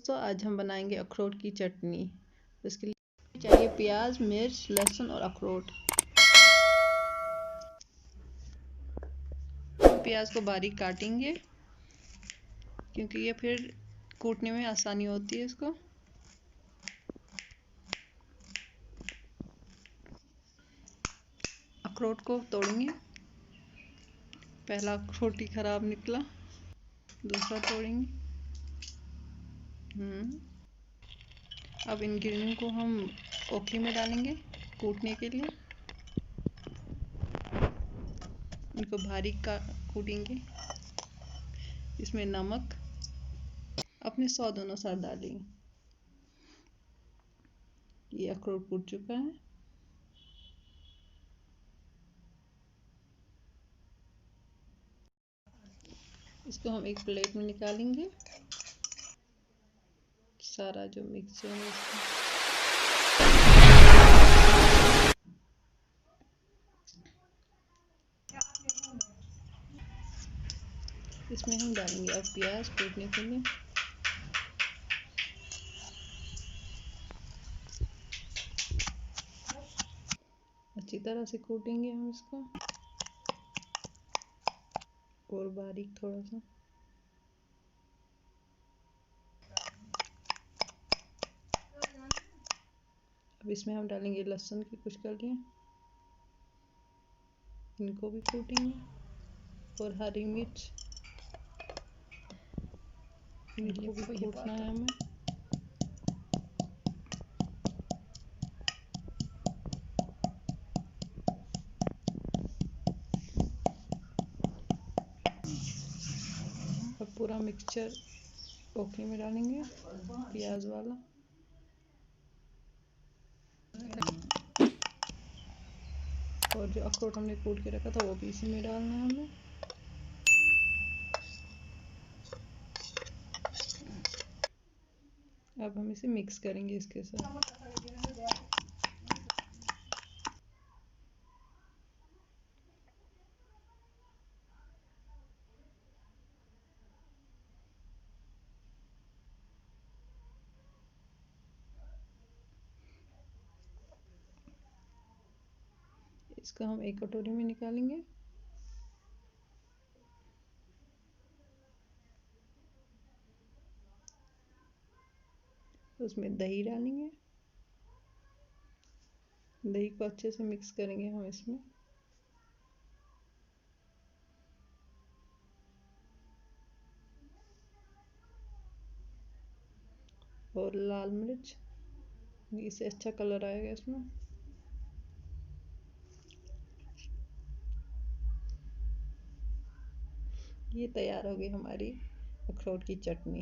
दोस्तों, आज हम बनाएंगे अखरोट की चटनी। तो इसके लिए चाहिए प्याज, मिर्च, लहसुन और अखरोट। प्याज को बारीक काटेंगे क्योंकि ये फिर कूटने में आसानी होती है इसको। अखरोट को तोड़ेंगे। पहला अखरोट ही खराब निकला, दूसरा तोड़ेंगे। अब इंग्रेडिएंट को हम ओखली में डालेंगे कूटने के लिए। इनको बारीक का कूटेंगे। इसमें नमक अपने स्वाद अनुसार डालेंगे। ये अखरोट कूट चुका है। इसको हम एक प्लेट में निकालेंगे। सारा जो मिक्सचर है इसमें हम डालेंगे अब प्याज कूटने के लिए। अच्छी तरह से कूटेंगे हम इसको और बारीक थोड़ा सा। अब इसमें हम डालेंगे लहसुन की कुछ कलियां, इनको भी कूटेंगे और हरी मिर्च, इनको भी कूटना है हमें। अब पूरा मिक्सचर ओखली में डालेंगे प्याज वाला। और जो अखरोट हमने कूट के रखा था वो भी इसी में डालना है हमें। अब हम इसे मिक्स करेंगे इसके साथ। इसको हम एक कटोरी में निकालेंगे। उसमें दही डालेंगे। दही को अच्छे से मिक्स करेंगे हम इसमें। और लाल मिर्च, इससे अच्छा कलर आएगा इसमें। ये तैयार हो गई हमारी अखरोट की चटनी।